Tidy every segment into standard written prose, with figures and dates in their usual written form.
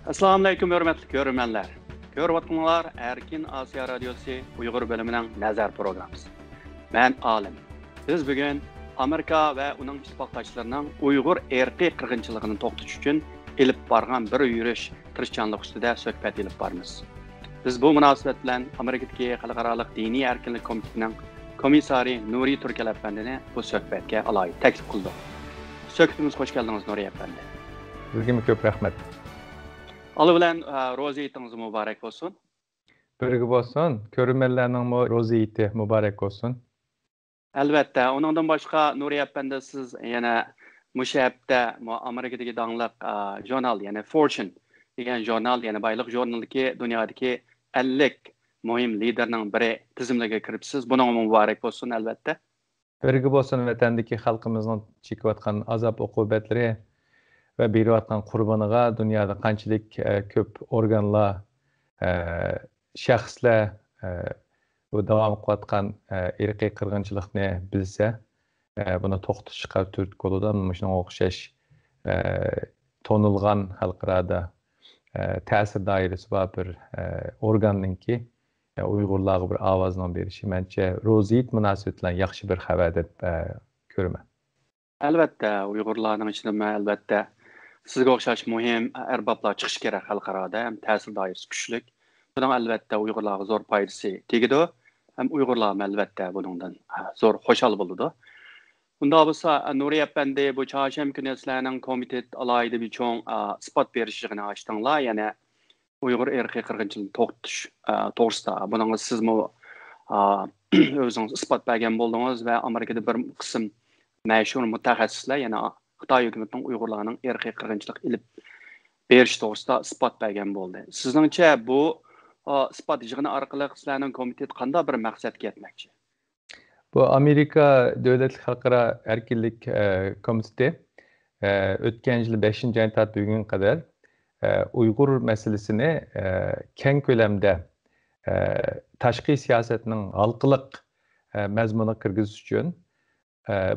Assalamu alaykum hörmətli görürmənlər. Görüvatqanlar Erkin Asiya Radiosu Uyğur bölümünün nəzər proqramısı. Mən Alim. Biz bugün Amerika və onun ittifaqdaşlarının Uyğur erki qırğınçılığını toxtuş üçün elib barğan bir yürüş tirişçanlıq üstüdə söhbət elib barmız. Biz bu münasibət bilan Amerikadakı Xalqaralıq Dini Erkinlik Komitetining komissari Nuri Turkal əfəndini bu söhbətə alayıb təklif qıldıq. Söhbətimiz xoş gəldiniz Nuri əfəndi. Sizə köp rəhmət. Alı bilan roza itiniz mübarək olsun. Birgə olsun. Görürmənlərinin roza iti mübarək olsun. Əlbəttə, ondan başqa Nuri əfəndi siz yəni müşəbbdə Amerikadakı danlıq jurnal, yəni Fortune degan jurnal, yəni baylıq jurnalındakı dünyadakı 50 mühim liderning biri tizimligiga kiribsiz. Bunun mübarək olsun əlbəttə. Birgə olsun vətəndəki xalqımızın çəkiyotqan azab uqubatları və beriyotqan qurbaniga dunyoda qanchalik ko'p organlar, shaxslar bu davom qilayotgan irqiy qirg'inchilikni bilsa, buni to'xtatishga turtki bo'ladi. Shunga o'xshash tonilgan xalqlarda ta'sir doirasi bor bir organninki Uyg'urlarga bir ovozni berishi menimcha ro'ziyat munosabati bilan yaxshi bir xabar deb ko'raman. Albatta, Uyg'urlarning ichida albatta sizga o'xshash muhim arboblar chiqish kerak xalqaroda, ham ta'sir doirasi kuchli. Bundan albatta Uyg'urlarga zo'r foydasi tegadi, ham Uyg'urlar albatta bundan zo'r xushal bo'ladi. Bunda bo'lsa Nuri əfəndi bu çarşamba kuni sizlarning komitet alayida bir cho'ng isbot berishini ochdinglar, ya'ni Uyghur erki qirg'inchilikni to'xtatish to'g'risida. Buningga sizmi o'zingiz isbot bergan bo'ldingiz va Amerikada bir qism mashhur mutaxassislar, ya'ni Xitoy hukumatining Uyg'urlarning erki qirg'inchilik ilib berish to'g'risida isbot bergan bo'ldi. Sizningcha bu isbot yig'ini orqali sizlarning komitet qanday bir maqsadga yetmoqchi? Bu Amerika Davlatli Xalqaro erkinlik komiteti o'tgan yil 5-oy bugunga qadar Uyghur meselesini keng ko'lamda tashqi siyosatning halqiliq mazmuni kirgizish uchun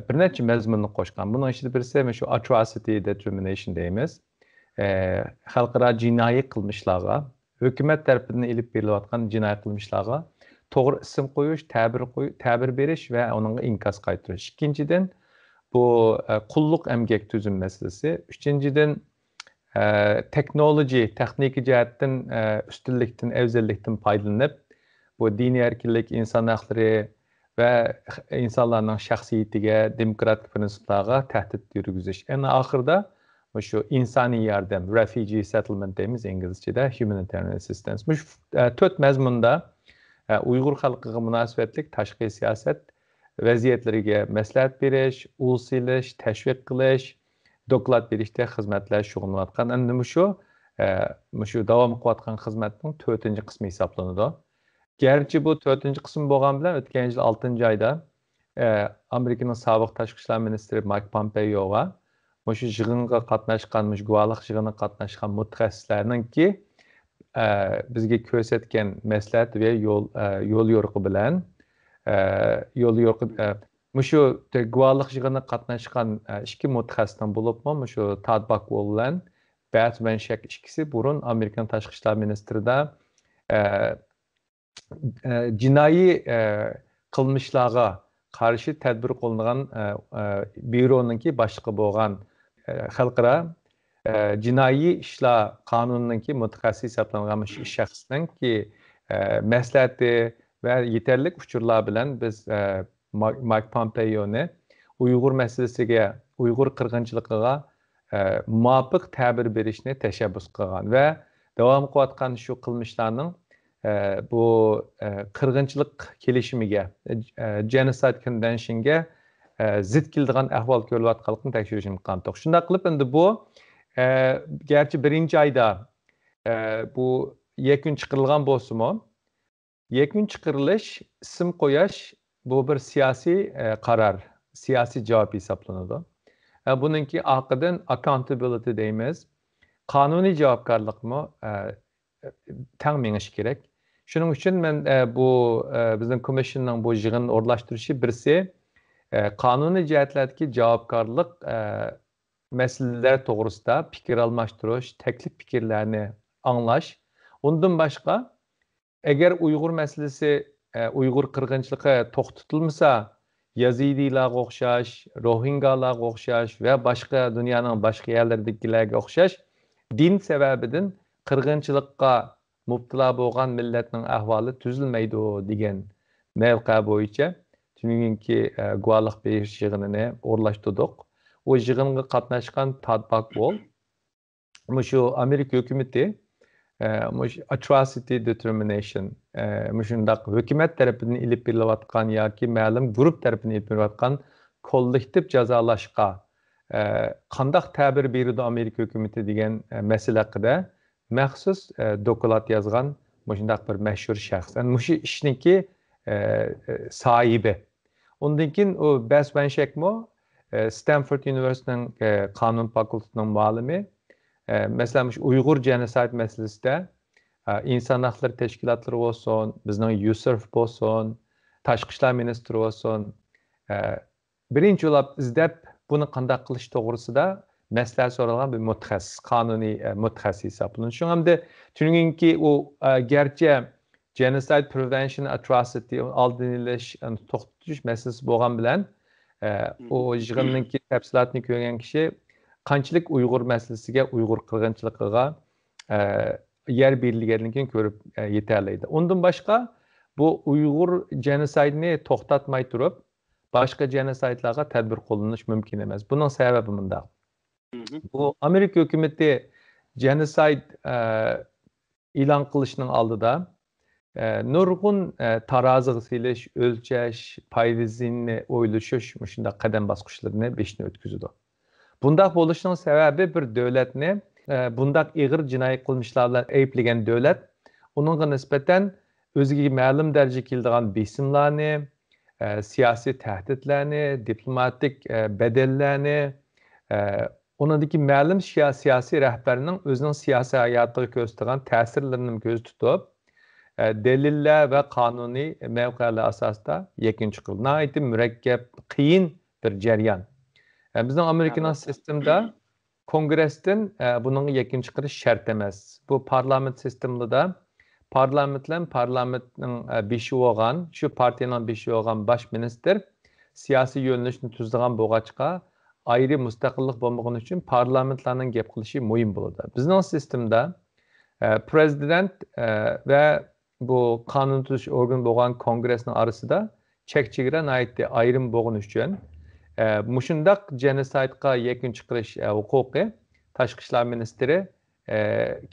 bir necha mazmunni qo'shgan. Bunun ichida birisi shu atrocity determination deymiz. Xalqaro jinoiy qilmishlarga, hukumat tarafidan ilib berilayotgan jinoiy qilmishlarga to'g'ri ism qo'yish, ta'bir berish va uningga inkos qaytarish. Ikkinchidan bu qulluq emgak tuzum masalasi. Uchinchidan texnik jihatdan ustunlikdan, afzallikdan foydalanib bu diniy erkinlik, inson haqlari va insonlarning shaxsiyatiga, demokratik prinsiplarga tahdid yurgizish. Endi oxirida shu insoniy yordam, refugee settlement deymiz inglizchada, humanitarian assistance. Bu to'rt mazmunda Uyg'ur xalqiga munosabatlik tashqi siyosat vaziyatlariga maslahat berish, ul silish, tashviq qilish, doklad berishda xizmatlar shug'ullanayotgan. Endi shu davom qilayotgan xizmatning 4-qismi hisoblanadi. Garchi bu 4-qism bo'lgan bilan o'tgan yil 6-oyda Amerikaning sobiq tashqi ishlar ministri Mike Pompeo'ga shu yig'inga qatnashgan, guvohlik yig'iniga qatnashgan mutaxassislarningki bizga ko'rsatgan maslahat va yo'l yo'riqi bilan shu guvohlik yig'iniga qatnashgan ikki mutaxassisdan bo'libmi, shu Todd Buckwell bilan Bert Wenshak ikkisi burun Amerikan tashqi ishlar ministrida jinoiy qilmishlarga qarshi tadbir qo'llangan byuroninki boshlig'i bo'lgan xalqaro jinoiy ishlar qonunininki mutaxassis hisoblangan shaxsninki maslahati va yetarli uchurlar bilan biz Mike Pompeo'ni Uyg'ur masalasiga, Uyg'ur qirg'inchiligiga muvofiq ta'bir berishni tashabbus qilgan va davom qilayotgan shu qilmishlarning bu qirg'inchilik kelishimiga, Genocide Convention'ga zid keladigan ahvol ko'rilayotganligini tekshirishni qildik. Shunday qilib endi bu garchi 1-oyda bu yakun chiqarilgan bo'lsa-mu, yakun chiqarilish, ism qo'yish bu bir siyosiy qaror, siyosiy javob hisoblanadi. Buningki orqadan accountability deymiz. Qonuniy javobgarlikmi teng menish kerak. Shuning uchun men bu bizning komissiyonning bu yig'inni o'rlashtirishi birisi qonuniy jihatlardagi javobgarlik masalalar to'g'risida fikr almashtirish, taklif fikrlarni anglaş. Ondan başqa eğer Uyghur meselesi Uyghur qırğınçılığı toxtutulmasa Yazidilarga o'xshash, Rohingyalarga o'xshash ve başqa dünyanın başqa yerleridagilarga o'xshash din sebebidan qırğınçılıqqa mubtila bo'lgan millatning ahvoli tuzilmaydi degan mavqa bo'yicha tungi guvohlik berish yig'inini o'rlashtirdik. O yig'inga qatnashgan Tadbak Wall shu Amerika hukumati atrocity determination shundaq hukumat tarafidan ilib berilayotgan yoki ma'lum guruh tarafidan ilib berilayotgan kollektiv jazolashga qandaq ta'bir berdi Amerika hukumati degan masala haqida maxsus doklad yozgan shundaq bir mashhur shaxs. Shu ishniki sohibi. Undan keyin u Bas Van Shekmo Stanford University'nin qonun fakultetining muallimi. Mesela Uyghur genosid meselesinde insan hakları teşkilatları olsun, bizning Yusuf olsun, Tashqi ishlar ministri olsun, birinchi ulab izlab buni qanday qilish to'g'risida maslahat so'ralgan bir mutaxassis, qonuniy mutaxassis hisoblanadi. Shu hamda chunki u garchi genocide prevention atrocity oldini olish, to'xtatish masalasi bo'lgan bilan o yig'inning tafsilotini ko'rgan kishi qanchalik Uyghur meselesiga, Uyghur qirg'inchiligiga yer berilganligini ko'rib yetarliydi. Ondan başqa bu Uyghur genosidini to'xtatmay turib, başqa genosidlarga tadbir qo'llanish mumkin emas. Buning sababi bunda. Bu Amerika hukumati genosid e'lon qilishning oldida nurg'un taroziga silish, o'lchash, payvizini o'ylashish shunday qadam bosqichlarini beshni o'tkazadi. Bundaq bo'lishning sababi bir davlatni bundaq ig'ir jinoiy qilmishlar bilan ayblagan davlat uningga nisbatan o'ziga ma'lum darajaga keladigan besimlarni, siyosiy tahdidlarni, diplomatik bedellarni, uningdagi ma'lum siyosiy rahbarning o'zining siyosiy hayotiga ko'rsatgan ta'sirlarini ko'z tutib, delillar va qonuniy mavqelar asosida yakun chiqildi. Nihoyatda murakkab, qiyin bir jarayon. Bizning Amerikaning sistemida Kongressdan buning yakun chiqarish shart emas. Bu parlament sistemida parlamentning beshi bo'lgan, shu partiyaning beshi bo'lgan bosh minister siyosiy yo'nalishni tuzadigan bo'lg'achqa ayri mustaqillik bo'lmagani uchun parlamentlarning gap qilishi muhim bo'ladi. Bizning sistemda prezident va bu qonun tuzish organ bo'lgan kongressning orasida chek-chegara nihoyatda ayrim bo'lgani uchun mushundaq genosidga yakun chiqarish huquqi Tashqi ishlar ministri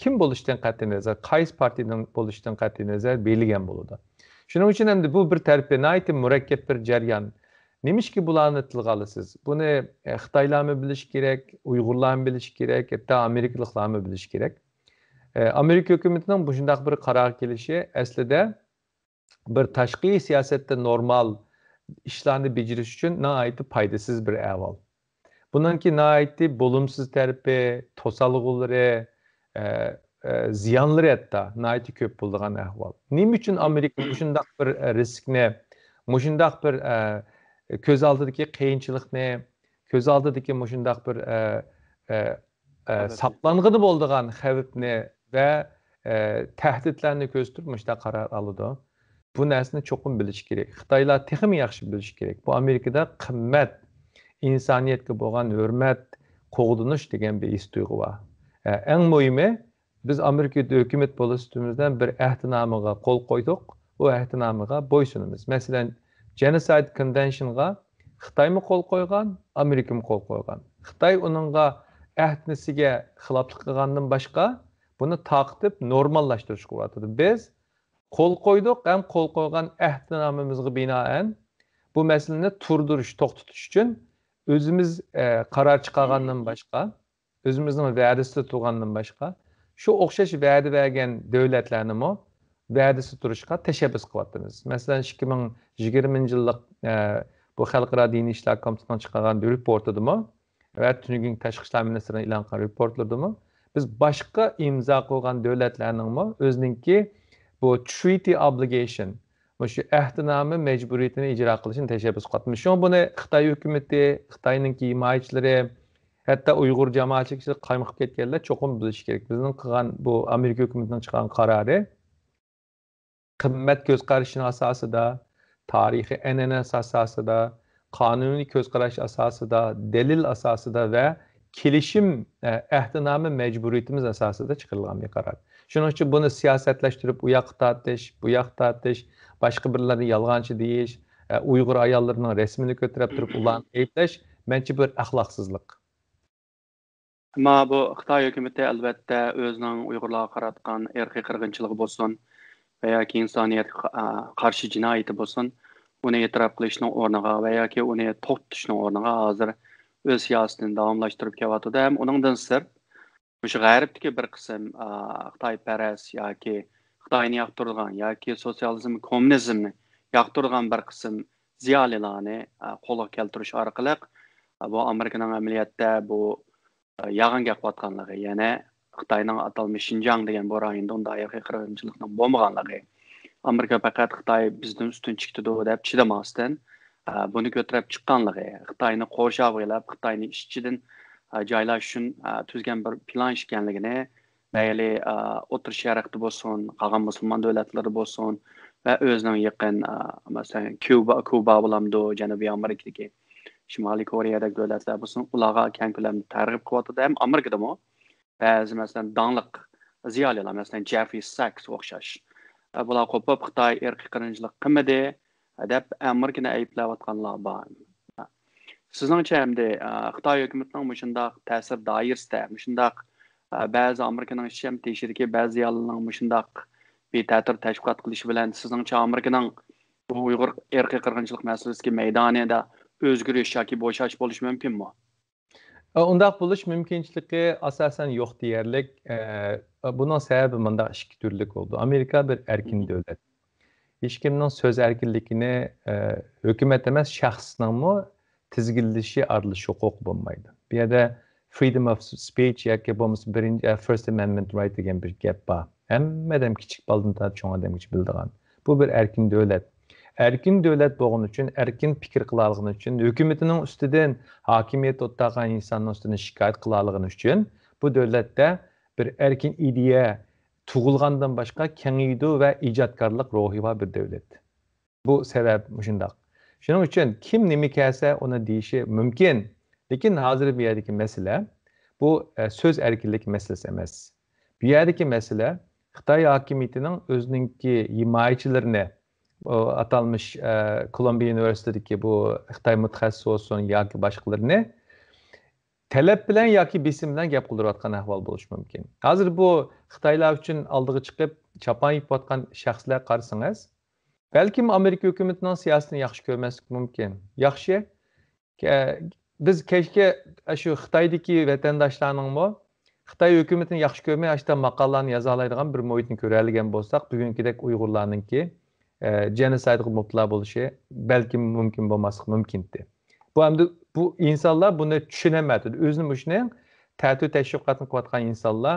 kim bo'lishdan qat'iy nazar, qaysi partiyadan bo'lishdan qat'iy nazar belgilangan bo'ladi. Shuning uchun ham bu bir tarafdan nihoyatda murakkab bir jarayon. Nimishki bularni tilga olasiz? Buni Xitoylarmi bilish kerak, Uyg'urlarmi bilish kerak, hatto Amerikaliklarmi bilish kerak. Amerika hukumatining bu shundaq bir qaror kelishi aslida bir tashqi siyosatda normal ishlarni bajarish uchun nihoyatda foydasiz bir ahvol. Buningki nihoyatda bo'lumsiz tarafi, to'salg'ulari, ziyonlari hatto nihoyatda ko'p bo'lgan ahvol. Nima uchun Amerika shundaq bir riskni, shundaq bir ko'z oldidagi qiyinchilikni, ko'z oldidagi shundaq bir saqlang'ini bo'lgan xavfni va tahdidlarni ko'z turib shundaq qaror oladi. Bu narsani cho'qim bilish kerak. Xitoylar texmi yaxshi bilish kerak. Bu Amerikada qimmat, insoniyatga bo'lgan hurmat, qo'g'dinish degan bir his tuyg'u bor. Eng muhimi biz Amerika hukumat bo'listimizdan bir ahdnomaga qo'l qo'ydik. Bu ahdnomaga bo'ysunamiz. Masalan, Genocide Convention'ga Xitoymi qo'l qo'ygan, Amerikami qo'l qo'ygan. Xitoy uningga ahdnisiga xiloflik qilgandan boshqa buni taqib normallashtirishga urinadi. Biz qo'l qo'ydik, ham qo'l qo'ygan ahdnomamizga binoan bu masalani turdirish, to'xtatish uchun o'zimiz qaror chiqargandan boshqa, o'zimizning va'dasida turgandan boshqa shu o'xshash va'da bergan davlatlarni va'dasi turishga tashabbus qilyapmiz. Masalan, 2020-yillik bu xalqaro diniy ishlar komitetining chiqargan bir reportidami va tungi tashqi ishlar ministrining e'lon qilgan reportlardami biz boshqa imzo qo'ygan davlatlarning o'zininki bu treaty obligation, shu ahdnoma majburiyatini ijro qilishini tashabbus qilyapmiz. Shu buni Xitoy hukumati, Xitoyning himoyachilari, Hatta Uyghur cemaatçilik kaymakıp ketkenler çokum biliş gerek. Bizning qilgan bu Amerika hökumətinin çıxan qararı qimmat göz qarashının asasida, tarihi ənənəsi asasida, qanuni göz qarash asasida, delil asasida və kelişim əhdinamə məcburiyyətimiz asasida çıxarılған bir qarar. Şunun üçün bunu siyasətləşdirib u yoqqa tartış, bu yoqqa tartış, başqa birlərini yalğancı deyiş, Uyğur ayollarının resmini götürüb turib ularni ayıplash məncə bir əxlaqsızlıq. Ama bu Xitay hökuməti əlbəttə özünün Uyğurlara qaratqan irqi qırğınçılığı bolsun və ya ki insaniyyət qarşı cinayəti bolsun, bunu etiraf qilishning o'rniga və ya ki uni to'xtatishning o'rniga hozir öz siyosatini davomlashtirib kelyapti. Ham uningdan sirt o'sha g'arbdagi bir qism Xitoyparast yoki Xitoyni yoqtirgan yoki sotsializm, kommunizmni yoqtirgan bir qism ziyolilarni qo'lga keltirish orqali bu Amerikaning amaliyotda bu yağın gəqbatqanlığı, yəni Xitayning atalmış Şinjan degan bu rayonda unday qirg'inchilikning bo'lmaganligi. Amerika faqat Xitoy bizdan ustun chiqdi deb chidamasdan buni ko'tarib chiqqanligi, Xitoyni qo'rshab o'ylab, Xitoyni ishchidan joylash uchun tuzgan bir plan ekanligini, mayli O'rta Sharqda bo'lsin, qolgan musulmon davlatlari bo'lsin va o'zining yaqin masalan Kuba bo'lamdi, Janubiy Amerikadagi Şimali Kore'deki devletler bulsun, ulağa kendilerini targ'ib qilyapti. Hem Amerika'da bazı mesela danlıq ziyolilar, mesela Jeffrey Sachs o'xshash. Bular qo'pib Xitoy irqiy qirg'inchilik qilmadi deb Amerikani ayblayotganlar bor. Sizningcha hamda Xitoy hukumatining shunday ta'sir doirasida, shunday ba'zi Amerikaning ishchi tekshiriki ba'zi ziyolilarning shunday beta'tir tashviqot qilishi bilan sizningcha Amerikaning bu Uyg'ur irqiy qirg'inchilik masalasiga maydonida özgürlüş yoki bo'shash bo'lishi mumkinmi? Undaq bo'lish mümkünçülüğü asasen yo'q deyərlik. Bunun səbəbi bunda iki türlük oldu. Amerika bir erkin dövlət. Heç kimnin söz erkinlikini hökumət emas, şəxsinin tizginləşi adlışı hüquq olmaydı. Bir yerdə freedom of speech yoki bo'lmasa birinci First Amendment right degan bir gap bor. Hammadan kichik baldan tortib cho'ng odamgacha bildigan. Bu bir erkin dövlət. Erkin dövlət bo'lgani uchun, erkin fikr qilalgani uchun, hökumətining ustidan hakimiyet o'taqan insonning ustidan shikoyat qilalgani uchun bu dövlətdə bir erkin ideya tug'ilgandan boshqa kengaydi va ijodkorlik ruhi bor bir dövlət. Bu sabab shundoq. Shuning uchun kim nima kelsa uni deyishi mumkin. Lekin hozir bu yerdagi masala bu so'z erkinlik masalasi emas. Bu yerdagi masala Xitoy hokimiyatining o'zininki himoyachilarini atalmış Columbia Üniversitesi'deki bu Xitay mutaxassis olsun yoki başqalarını talep bilan yoki besim bilan gap qildirayotgan ahvol bo'lishi mumkin. Hozir bu Xitoylar uchun oldiga chiqib chapan yeyotgan shaxslar qarasangiz, balkim Amerika hukumatining siyosatini yaxshi ko'rmaslik mumkin. Yaxshi biz kechga shu Xitoydagi vatandoshlarning Xitoy hukumatini yaxshi ko'rmay, ashta maqolalarni yoza oladigan bir muhitni ko'radigan bo'lsak, bugünkidek Uyg'urlarningki genoside'ga mubtala bo'lishi balki mumkin bo'lmasligi mumkindi. Bu insonlar buni tushunamadi. O'zini shuni ta'til tashviqotni qilayotgan insonlar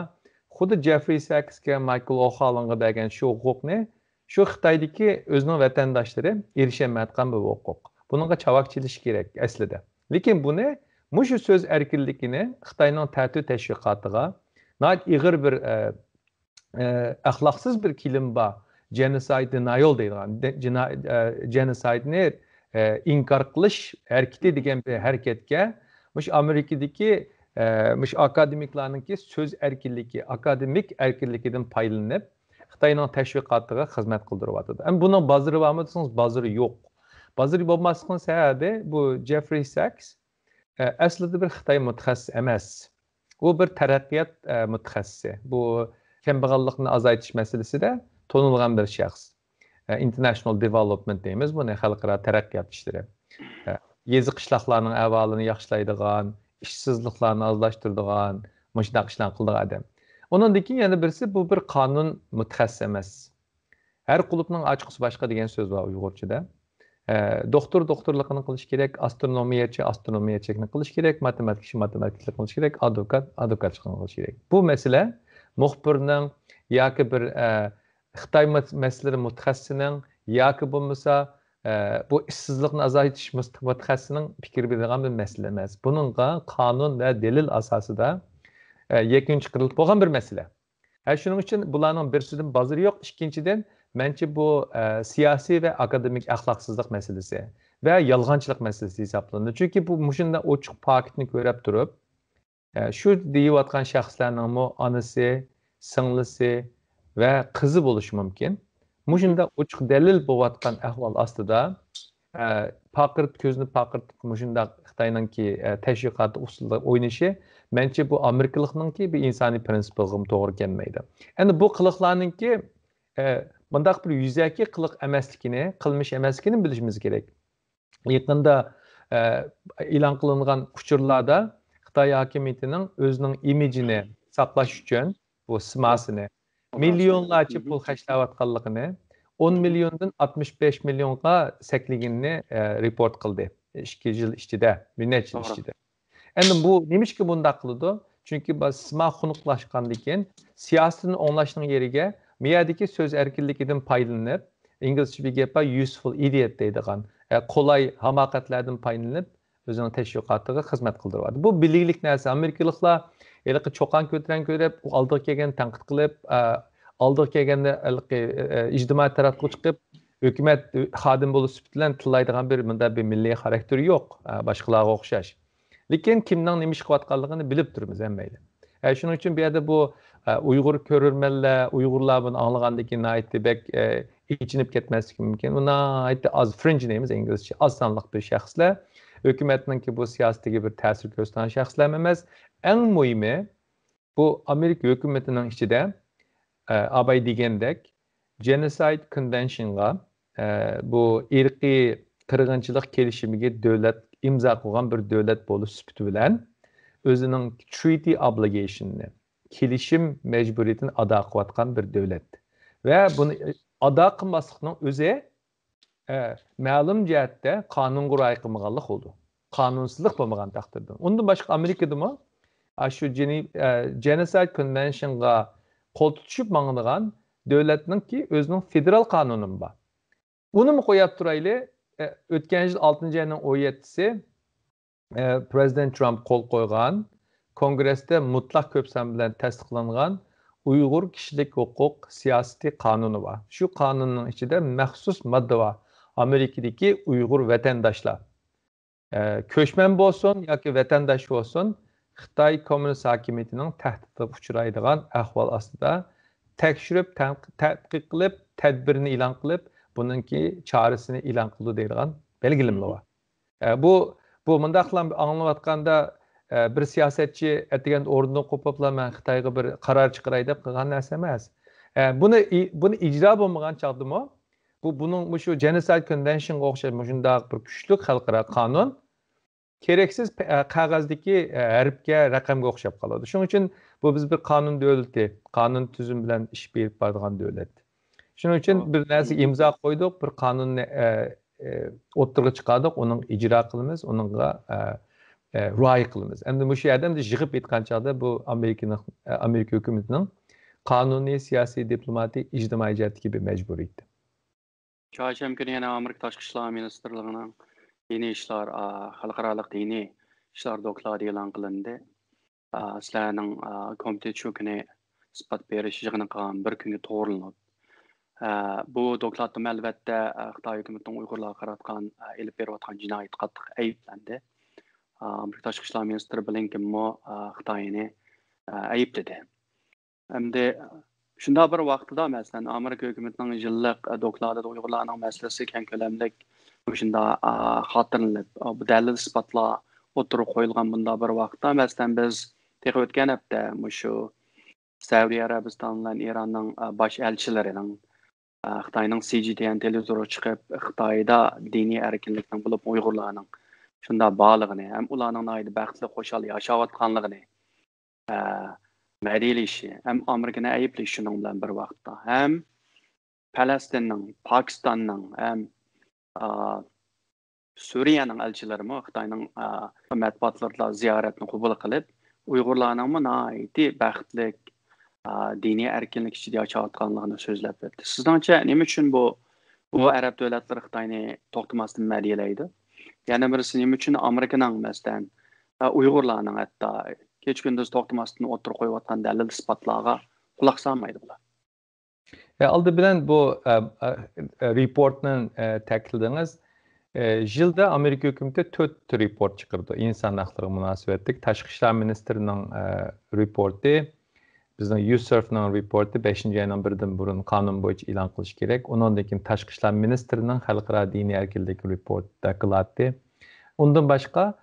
xuddi Jeffrey Sachsga, Michael O'Halonga bergan shu huquqni shu Xitoydagi o'zining vatandoshlari erishamayotgan bir huquq. Bunga chavoq chilish kerak aslida. Lekin buni mushu so'z erkinligini Xitoyning ta'til tashviqotiga ig'ir bir axloqsiz bir kilim bor. Genocide denial deyilgan, genocide'ni inkar qilish hareketi degan bir hareketga mush Amerikadagi mush akademiklarningki so'z erkinligi, akademik erkinligidan foydalanib Xitoyning tashviqotiga xizmat qildiryapti. Ama buning bozori bormi desangiz, bozori yo'q. Bozori bo'lmasligining sababi bu Jeffrey Sachs aslida bir Xitoy mutaxassis emas. U bir taraqqiyot mutaxassisi. Bu kambag'allikni azaytish masalasida tonulgan bir şəxs. International Development deyimiz, bunu xalqara taraqqiyot işləri. Yezi qışlaqlarının əhvalını yaxşılaydigan, işsizliklarını azlaşdırdigan, müşdaq işlərini qıldığı adam. Onun dikin yana birisi bu bir qanun mutaxassis emas. Hər qulubning açqısı başqa degan söz var Uyğurcada. Doktorluğunu qilish kerak, astronomiyachilikni qilish kerak, matematikchilikni qilish kerak, advokatchilikni qilish kerak. Bu masala muxbirning yoki bir Xitoy masalasi mutaxassisining yoki bo'lmasa bu işsizlikni azaytish mutaxassisining fikri bergan bir mesele emas. Bununla qonun ve delil asasida yekun chiqarilib bo'lgan bir mesele. Shuning uchun bularning birisidan bozori yo'q. Ikkinchidan, menimcha bu siyosiy va akademik axloqsizlik masalasi va yolg'onchilik masalasi hisoblanadi. Chunki bu mushunda ochiq paketni ko'rib turib, shu deyayotgan shaxslarning onasi, singlisi va qizi bo'lishi mumkin. Mushunda ochiq dalil bo'layotgan ahvol ostida paqirib ko'zni paqirtib mushunda Xitoyningki tashviqot usulida o'ynashi menimcha bu Amerikalikninki bir insoniy prinsipga to'g'ri kelmaydi. Endi bu qiliqlarninki bundaq bir yuzaki qiliq emasligini, qilmish emasligini bilishimiz kerak. Yaqinda e'lon qilingan uchurlarda Xitoy hokimiyatining o'zining imijini saqlash uchun bu simasini milyonlarcha pul xarjlayotganligini 10 milyondan 65 milyonga saklaganini report qildi. 2 yil ichida, bir necha yil ichida. Endi bu nimishki bundaq qildi? Chunki biz sima xunuqlashgandan keyin siyosatni o'nglashning yeriga miyadagi so'z erkinligidan foydalanib, inglizcha bir gap useful idiot deydigan, qolay hamoqatlardan foydalanib o'zining tashviqotiga xizmat qildiryapti. Bu biliklik narsa. Amerikaliklar cho'qon ko'taran ko'rib, oldiga kelgan tanqid qilib, oldiga kelganda ijtimoiy tarafga chiqib, hukumat xodim bo'lish bilan tillaydigan bir milliy xarakteri yo'q, boshqalarga o'xshash. Lekin kimning nima ish qilayotganligini bilib turibmiz hammaylar. Shuning uchun bu yerda bu Uyg'ur ko'rurmanlar, Uyg'urlar buni anglagandan keyin aytibek ichinib ketmasligi mumkin. Buni aytdi az fringe deymiz inglizcha, oz sonliq bir shaxslar. Hukumatninki bu siyosatiga bir ta'sir ko'rsatgan shaxslar emas. Eng muhimi bu Amerika hukumatining ichida abay degandek Genocide Convention'ga bu irqiy qirg'inchilik kelishimiga davlat imzo qo'ygan bir davlat bo'lish sifati bilan o'zining treaty obligation'ni, kelishim majburiyatini ado qilayotgan bir davlat. Va buni ado qilmaslikning o'zi ma'lum jihatda qonunga rioya qilmaganlik bo'ldi. Qonunsizlik bo'lmagan taqdirda. Undan boshqa Amerikadami shu Genocide Convention'ga qo'l tutishib mangdigan davlatninki o'zining federal qonuni bor. Buni mi qo'yib turayli? O'tgan yil 6-oyning 17-si Prezident Trump qo'l qo'ygan, Kongressda mutlaq ko'psan bilan tasdiqlangan Uyg'ur kishilik huquq siyosati qonuni bor. Shu qonunning ichida maxsus modda bor. Amerikadagi Uyg'ur vatandoshlar ko'chman bo'lsin yoki vatandosh bo'lsin, Xitoy kommunist hokimiyatining tahdidiga uchraydigan ahvol ostida tekshirib, tadqiq qilib, tadbirini e'lon qilib, buningki chorasini e'lon qildi deydigan belgilamlar bor. Bu mundaqlar anglayotganda bir siyosatchi aytgan o'rnidan qo'piblar men Xitoyga bir qaror chiqaray deb qilgan narsa emas. Buni ijro bo'lmagan chog'dimi? Buning shu Genocide Convention'ga o'xshash shunday bir kuchli xalqaro qonun keraksiz qog'ozdagi harfga, raqamga o'xshab qoladi. Shuning uchun bu biz bir qonun davlati, qonun tuzum bilan ish berib boradigan davlat. Shuning uchun bir narsa imzo qo'ydik, bir qonunni o'ttirg'i chiqardik, uning ijro qilamiz, uningga rioya qilamiz. Endi bu yerda yig'ib aytgan chog'da bu Amerika hukumatining qonuniy, siyosiy, diplomatik, ijtimoiy jihatdagi bir majburiyat. Çarşamba günü yana Amerika Tashqi ishlar ministrligining diniy ishlar, xalqaro diniy ishlar dokladi e'lon qilindi. Sizlarning komitet shu kuni isbot berish yig'ini qilgan bir kunga to'g'rilanadi. Bu dokladda albatta Xitoy hukumatining Uyg'urlarga qaratgan elib berayotgan jinoyat qattiq ayblandi. Amerika Tashqi ishlar ministri Blinken Xitoyni aybladi. Endi shunda bir vaqtida masalan Amerika hukumatining yillik dokladida Uyg'urlarning masalasi keng ko'lamlik shunda xotirlanib, bu dalil isbotlar o'tirib qo'yilgan bunda bir vaqtda masalan biz o'tgan hafta shu Saudiya Arabistoni bilan Eronning bosh elchilarining Xitoyning CGTN televizori chiqib Xitoyda diniy erkinlikning bo'lib Uyg'urlarning shunda borligini ham ularning baxtli xo'shal yashayotganligini ma'dilishi ham Amerikani ayblishi shuning bilan bir vaqtda ham Falastinning, Pokistonning ham Suriyaning elchilari Xitoyning matbuotlarida ziyoratni qabul qilib Uyg'urlarning nihoyatda baxtli diniy erkinlik ichida yashayotganligini so'zlab o'tdi. Sizningcha nima uchun bu Bu Arab devletleri Xitayni to'xtamasdan maliyalaydi. Yana birisi nima uchun Amerikaning masdan Uyg'urlarning hatto kecha kunduz to'xtamasdan o'tirib qo'yayotgan dalil isbotlarga quloq solmaydi bular. Aldı bilen bu reportның ta'kidladingiz. Yılda Amerika hükümeti 4 report çıkardı. İnsan hakları münasebetlik. Tashqi ishlar ministrining reporti, bizning USARFning reporti 5 aydan birdan burun qonun bo'yicha e'lon qilish kerak. Undan keyin Tashqi ishlar ministrining xalqaro diniy erkinlik reportida qiladi. Undan boshqa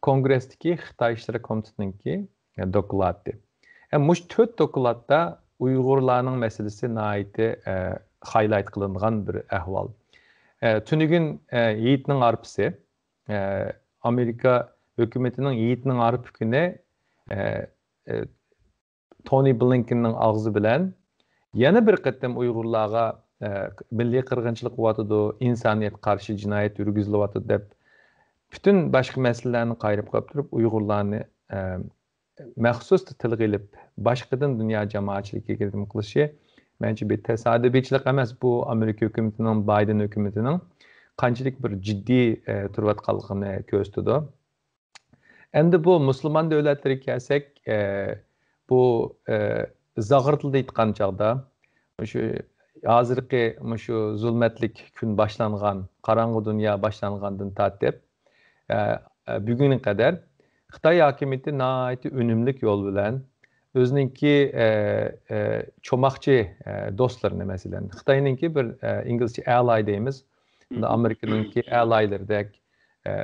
Kongressdagi Xitoy ishlari komitetininki dokladi. Mush 4 dokladda Uyg'urlarning masalasi nihoyatda highlight qilingan bir ahvol. Tünügün yiğitinin arpısı, Amerika hükümetinin yiğitinin arpıkine Tony Blinken'ın ağzı bilen yana bir qattam Uyg'urlarga milliy qirg'inchilik qilyotidi, insoniyat qarshi jinoyat yurgizilyotidi deb bütün başqa masalalarni qayirib qo'yib turib Uyg'urlarni maxsus tilga ilib boshqadan dunyo jamoatchiligiga kirdim qilishi bence bir tesadüfiçilik emas. Bu Amerika hükümetinin, Biden hükümetinin qanchalik bir ciddi turayotganligini ko'rsatadi. Endi bu Müslüman devletleri kelsak, bu zag'ir tilda aytgan chog'da shu hozirgi shu zulmatlik kun boshlangan, qorong'u dunyo boshlangandan tortib bugunga qadar Xitoy hokimiyati nihoyatda unumli yo'l bilan özününki çomakçı dostlarını mesela. Xitayninki bir İngilizce ally deyimiz. Amerika'nınki ally'lardek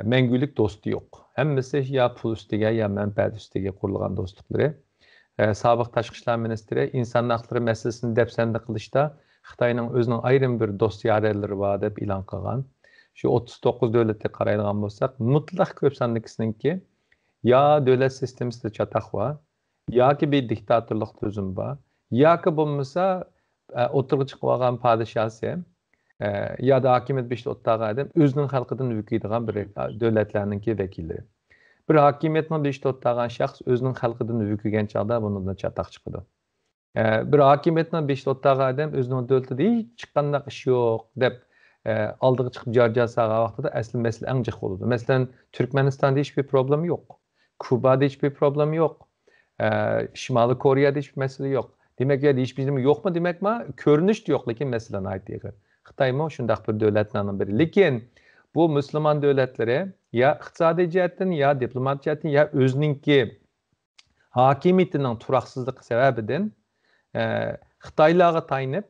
mengülük dostu yok. Hemmisi ya pul üstüge ya menfaat üstüge kurulan dostlukları. Sabık Tashqi ishlar ministri insan hakları meselesini depsende kılışta Xitayning özünün ayrım bir dost yareleri var deb e'lon qilgan. Şu 39 devletga qaraydigan bo'lsak, mutlaq ko'p sonlikisiniki ya devlet sistemida chataq var, yoki bir diktatorlik tuzum bor, yoki bo'lmasa o'tirg'i chiqib olgan podshosi ya da hokimiyat beshta o'rtog'i adam o'zining xalqidan vukiydigan bir davlatlarninki vakillari. Bir hokimiyatning beshta o'rtog'i shaxs o'zining xalqidan vukigan chog'da bundan chataq chiqadi. Bir hokimiyatning beshta o'rtog'i adam o'zining davlatida hech qanday ish yo'q deb aldığı çıkıp carcasağı vaxtıda əsli məsələ ən cıq olurdu. Məsələn, Türkmenistan'da hiçbir problem yok. Kuba'da hiçbir problem yok. Şimali Kore'de hiçbir mesele yok. Demek ya hiçbir şey yok mu demek mi? Görünüş de yok. Lakin mesele ait değil. Xitay mı? Şundaq bir devletlerden biri. Lakin bu Müslüman devletleri ya iqtisadi cihetten ya diplomat cihetten ya özününki hakimiyetinin turaksızlık sebebinden Xitaylarga tayinib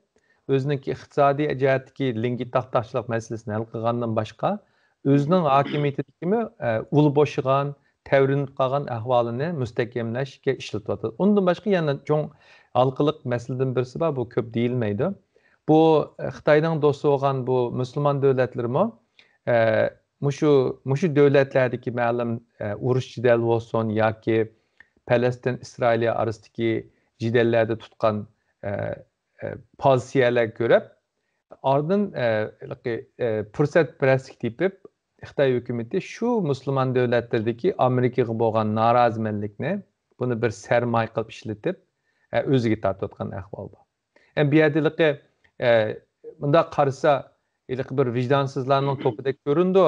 özününki iqtisadi cihetteki lingi taxtaşlıq meselesini hal qılğandan başqa özünün hakimiyetini ulu boşıgan, tevrinib qalğan ahvalını müstəkkəmləşə işlətiyatır. Ondan başqa yana çox halqılıq məsələdən birisi var, bu köp deyilməydi. Bu Xitaydan dostu olan bu Müslüman devletlerimi muşu devletlerdeki məlum uruş cidəli olsun ya ki Palestin İsrail arasındaki cidəllerde tutqan pozisyələr görüb ardın fürsət pərəstlik deyib Xitay hükümeti şu Müslüman devletlerdeki Amerika'ya bo'lgan norozimanlikni bunu bir sermaye qilib ishlatib o'ziga tortayotgan ahvol bor. Bu yerda bunda qarasa bir vijdonsizlarning to'pida ko'rindi,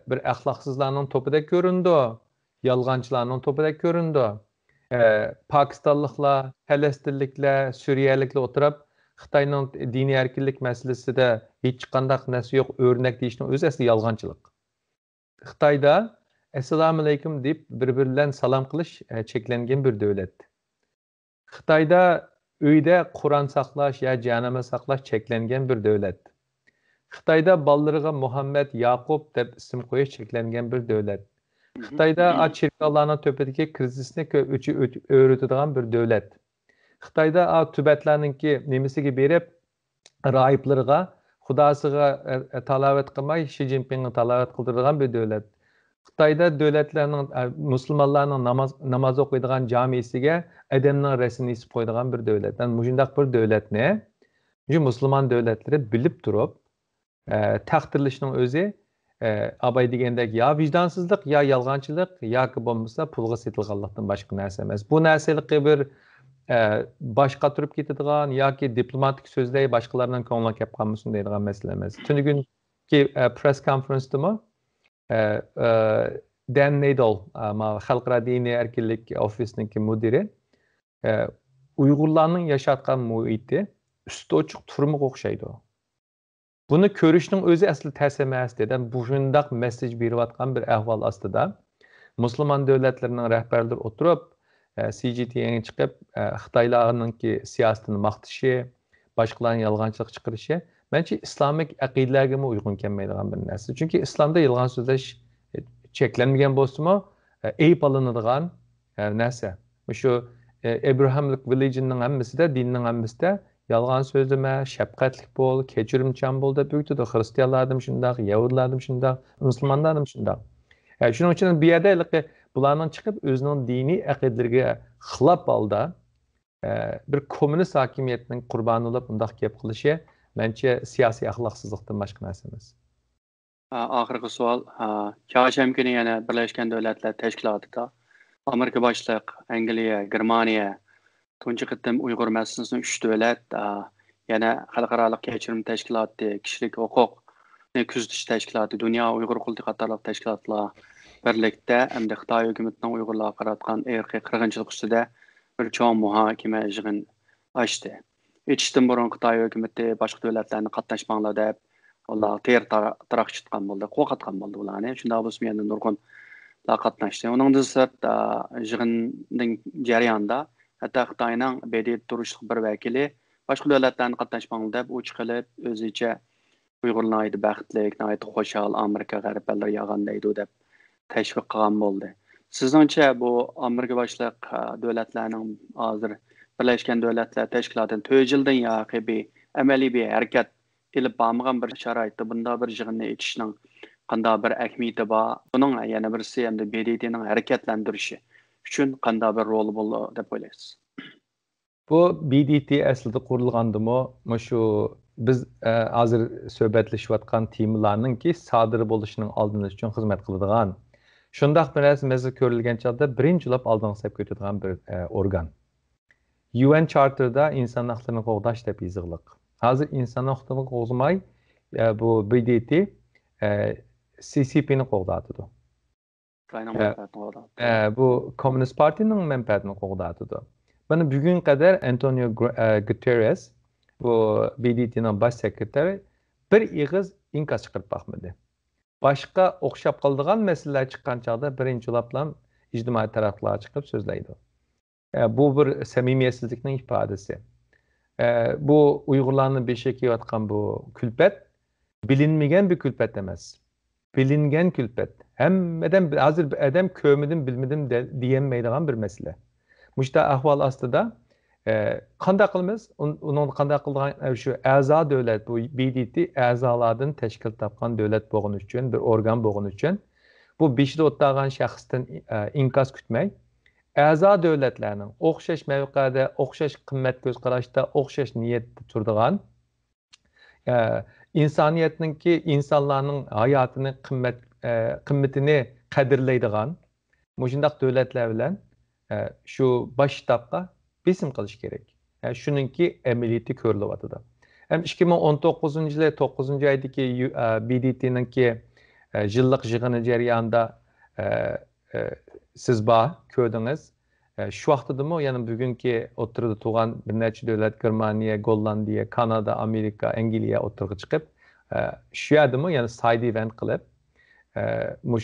bir axloqsizlarning to'pida ko'rindi, yolg'onchilarning to'pida ko'rindi. Pakistanliklar, Falastinliklar, Suriyaliklar o'tirib Xitayning diniy erkinlik masalasida hech qanday narsa yo'q, o'rnak deyishning o'zi asli yolg'onchilik. Xitoyda assalomu alaykum deb bir-biridan salom qilish cheklangan bir davlat. Xitoyda uyda Qur'on saqlash ya janama saqlash cheklangan bir davlat. Xitoyda bolalarga Muhammad, Yaqub deb ism qo'yish cheklangan bir davlat. Xitoyda chirkavlarning to'pidagi krizisni o'rgatadigan bir davlat. Xitoyda tübətlərninki nemisiga berib rahiblarga xudosiga talavat qilmay Xi Jinpingni talavat qildirgan bir davlat. Xitoyda davlatlarning musulmonlarning namoz o'qiydigan jamisiga odamning rasmini isib qo'yadigan bir davlat. Shundaq bir davlatni shu musulmon davlatlari bilib turib taqdirlashning o'zi abay degandek ya vijdonsizlik ya yolg'onchilik yoki bo'lmasa pulga setilganlikdan boshqa narsa emas. Bu narsalikqa bir baş qatırıp ketadigan yoki diplomatik so'zlay boshqalardan ko'ngil kelib qolmasin deydigan masala emas. Tungi press konferensdami Dan Nadal, Xalqaro diniy erkinlik ofisining mudiri, Uyg'urlarning yashayotgan muhiti üstü ochiq turmaga o'xshaydi. Buni ko'rishning o'zi asli ta'sir emas degan bu shundaq mesaj berayotgan bir ahvol ostida musulmon davlatlarning rahbarlari o'tirib CGTN'ga chiqib Xitoylarninki siyosatini maqtishi, boshqalarning yolg'onchilik chiqarishi menimcha islomik aqidalarga uygun kelmaydigan bir narsa. Chunki islomda yolg'on so'zlash cheklanmagan bo'lsa-mu, ayb olinadigan narsa. Shu Abrahamlik religionning hammasida, dinning hammasida yolg'on so'zlama, shafqatli bo'l, kechirimchan bo'l deb o'ytadi. Xristianlar ham shundaq, yahudlar ham shundaq, musulmonlar ham shundaq. Shuning uchun bu yerda bularning chiqib o'zining diniy aqidalariga xilof holda bir kommunist hokimiyatning qurboni bo'lib undaq gap qilishi menimcha siyosiy axloqsizlikdan boshqa narsa emas. Oxirgi savol, chorshanba kuni yana Birlashgan Davlatlar Tashkilotida Amerika boshliq, Angliya, Germaniya tunji qitim Uyg'ur masalasini 3 davlat, yana xalqaro kechirim tashkiloti, kishilik huquqni kuzatish tashkiloti, dunyo Uyg'ur qurultiyi qatorliq tashkilotlar birlikda hamda Xitoy hukumatining Uyg'urlarga qaratgan irqiy qirg'inchilik ustida bir cho'ng muhokama yig'in ochdi. Etishdan burun Xitoy hukumati boshqa davlatlarni qatnashmanglar deb ular taraq tutgan bo'ldi, qo'rqatgan bo'ldi ularni. Shunday bo'lsa yana nurg'un qatnashdi. Uningdan sirt yig'inning jarayonida hatto Xitoyning BDT turishliq bir vakili boshqa davlatlarni qatnashmanglar deb uch qilib o'zicha Uyg'urlarni baxtlik, xo'shal Amerika g'arblar yag'an deydi deb tashviq qilgan bo'ldi. Sizningcha bu Amerika boshliq davlatlarning hozir Birlashgan Davlatlar Tashkilotining 4 yildan yoqi bir amaliy bir harakat ilib bormagan bir sharoitda bunday bir yig'inni etishning qanday bir ahamiyati bor? Buning yana birisi hamda BDTning harakatlantirishi uchun qanday bir rol bo'ldi deb o'ylaysiz? Bu BDT aslida qurilgandimi, shu biz hozir suhbatlashayotgan temalarningki sodir bo'lishining oldini uchun xizmat qiladigan. Shundaq bir narsa ko'rilgan chog'da birinchilab oldinga sap ketadigan bir organ. UN Charter'da inson huquqlarini qo'g'dash deb yozilgan. Hozir inson huquqlarini qo'g'zamay bu BDT CCP'ni qo'g'datadi. Bu Komünist Partining menfaatini qo'g'datadi. Buni bugun qadar Antonio Guterres, bu BDT'ning bosh sekretari bir ig'iz inkos chiqarib baxmadi. Başqa o'xshab qoladigan masalalar chiqqan chog'da birinchilab bilan ijtimoiy taraflar chiqib so'zlaydi. Bu bir samimiyatsizlikning ifodasi. Bu Uyg'urlarning beshik yeyotgan bu kulpat bilinmagan bir kulpat emas. Bilingan kulpat. Hammadan hozir adam ko'rmadim, bilmadim deyenmaydigan bir masala. Mushta ahvol ostida qanday qilamiz? Uning qanday qilgan shu a'zo davlat, bu BDT a'zolardan tashkil topgan davlat bo'lgani uchun, bir organ bo'lgani uchun bu beshida o'tgan shaxsdan inkos kutmay, a'zo davlatlarning o'xshash mavqeda, o'xshash qimmat ko'z qarashda, o'xshash niyatda turadigan insoniyatningki insonlarning hayotini qimmatini qadrlaydigan mushundaq davlatlar bilan shu bosh shtabga besim qilish kerak. Shuningki amaliyati ko'rilyapti. Ham 2019-yil 9-oydagi BDT'ninki yillik yig'ini jarayonida siz ko'rdingiz. Shu vaqtdami yana bugungi o'tirida turgan bir necha davlat Germaniya, Gollandiya, Kanada, Amerika, Angliya o'tirga chiqib, shu yerdami yana side event qilib,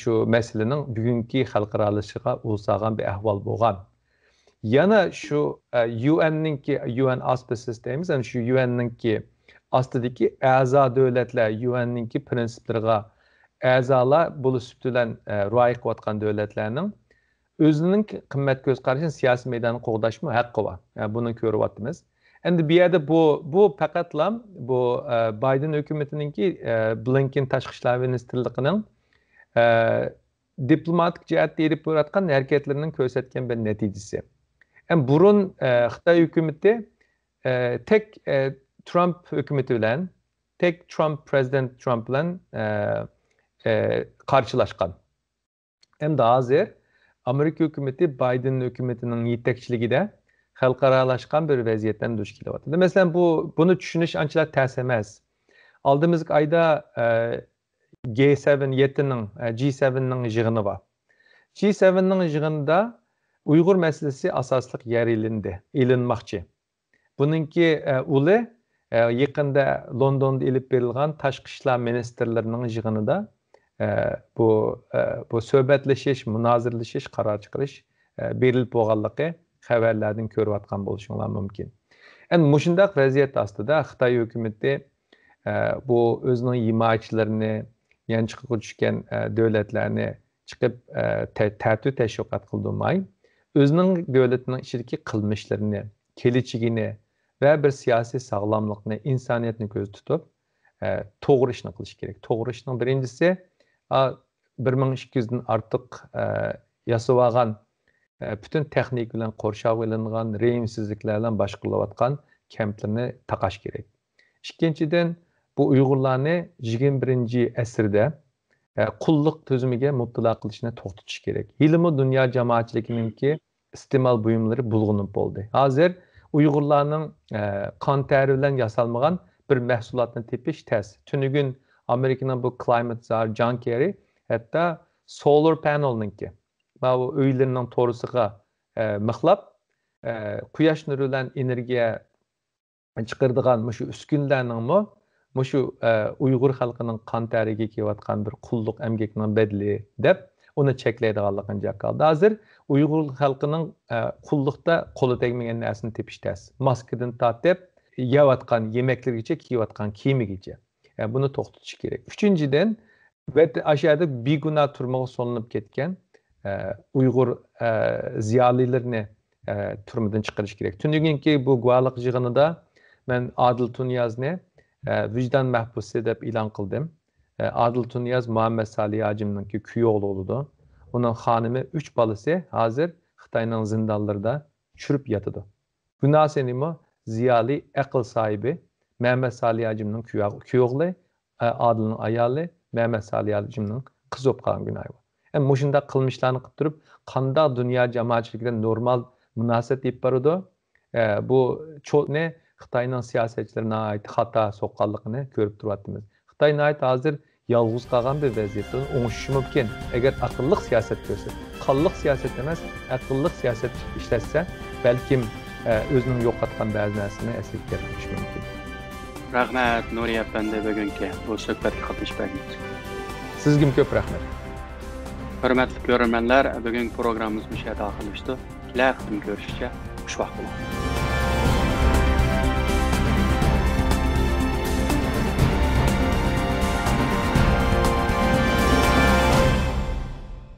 shu masalaning bugungi xalqaralashishga o'sagan bir ahvol bo'lgan. Yana şu UN'ninki UN auspices deymiz, yani şu UN'ninki astidagi a'zo davlatlar UN'ninki prinsiplariga a'zolar bo'lishib bilan rioya qilayotgan davlatlarning o'zining qimmat ko'z qarashini siyosiy maydonda qo'g'dashmi haqqi bor. Yani buni ko'ryapmiz. Endi bu yerda bu faqatla bu Biden hukumatininki Blinken tashqi ishlar ministrligining diplomatik jihatda elib borayotgan harakatlarining ko'rsatgan bir natijasi. Burun Xitoy hukumati tek Trump hukumati bilan, tek President Trump bilan qarshilashgan. Hem de hozir Amerika hukumati Biden hukumatining yetakchiligida xalqaralaşqan bir vəziyyətdən duş kelyapti. Məsələn, bunu düşünüş ançalar tərs emas. Aldığımız ayda G7'nin yığını var. G7'nin yığınında Uyghur meselesi asaslıq yer ilinmaqçı. Bununki ulu yakında London'da ilip verilgan Taşqı İşlər Ministerlərinin yığınında bu söhbətləşiş, münazirləşiş, qarar çıxırış berilip boğallıqı xəbərlərdən görüb atqan boluşunlar mümkün. Yani muşundaq vəziyyət aslında Xitay hökuməti bu özünün himayəçilərini, yəni çıxıb düşkən dövlətlərini çıxıb tərtib təşviqat qıldırmay, özünün dövlətinin içindeki qılmışlarını, kelişigini və bir siyasi sağlamlığını, insaniyyətini göz tutup doğru işini qilish kerak. Doğru işinin birincisi 1200'den artıq yasıvağan bütün texnik bilen qorşaq bilingan reyimsizliklerden başqırılayotgan kemplerini taqaş kerak. İkinçiden bu Uyg'urlarni 21. əsrdə qulluq tüzümüge mutlaq qilishni to'xtatish kerak. Hilmi dünya cemaatçiligininki istimal buyumları bulğunup oldu. Hazır Uyg'urlarning qon teri bilen yasalmagan bir məhsulatını tepiş təs. Tünügün Amerika'nın bu climate czar John Kerry hatta solar panel'ninki bu öylərinin torusuğa mıxlap quyosh nuru bilan energiya chiqardigan şu üskünlərning şu Uyghur xalqının qan təriga kelyotgan bir qulluq əmgəkinin bədli deb onu çekləydiganligini jakaldı. Hazır Uyghur xalqının qulluqda qolu tegmagan narsani tepish təs. Maskadan tatib yeyotgan yemeklergacha, kiyotgan kiyimigacha. Bunu to'xtatish kerak. Üçüncüden ve aşağıda bir günah turmağa solinib ketgan Uyghur ziyolilarini turmadan chiqarish kerak. Tünügünki bu guvalıq yığınında ben Adil Tunyazni vicdan mahbusi deb e'lon qildim. Adil Tunyaz Muhammed Salih Hacim'ninki kuyi oğludu. Onun hanımı 3 balası hazır Xitayning zindanlarida çürüp yatıdı. Günah senimi ziyali aql sahibi Muhammed Salih Hacim'nin kuyi oğlu, Adil'nin ayali Muhammed Salih Hacim'nin kızı olup kalan günahı var. Yani muşunda qılmışlarını qilib turib, qanda dünya cemaatçiligidan normal münasibət deyib barıdı. Bu ne Xitayning siyasetçilerine ait xata soqqanlığını görüp turvatımız. Xitayning ait hazır yalğız qalğan bir vəziyyətdə oңuşuşı mümkün. Eğer akıllıq siyaset görsə, qallıq siyaset demez, akıllıq siyaset işlətsə, bəlkə özünün yo'qotgan ba'zi narsani əslik keltirishi mumkin. Rahmat Nuriy Efendi bugungi bu suhbatga qatnashib berdiingiz. Sizga ko'p rahmat. Hurmatli ko'rurmanlar, bugungi programmamiz bu yerda oxirlashdi. Kelasi hafta ko'rishguncha xushvaqt bo'ling.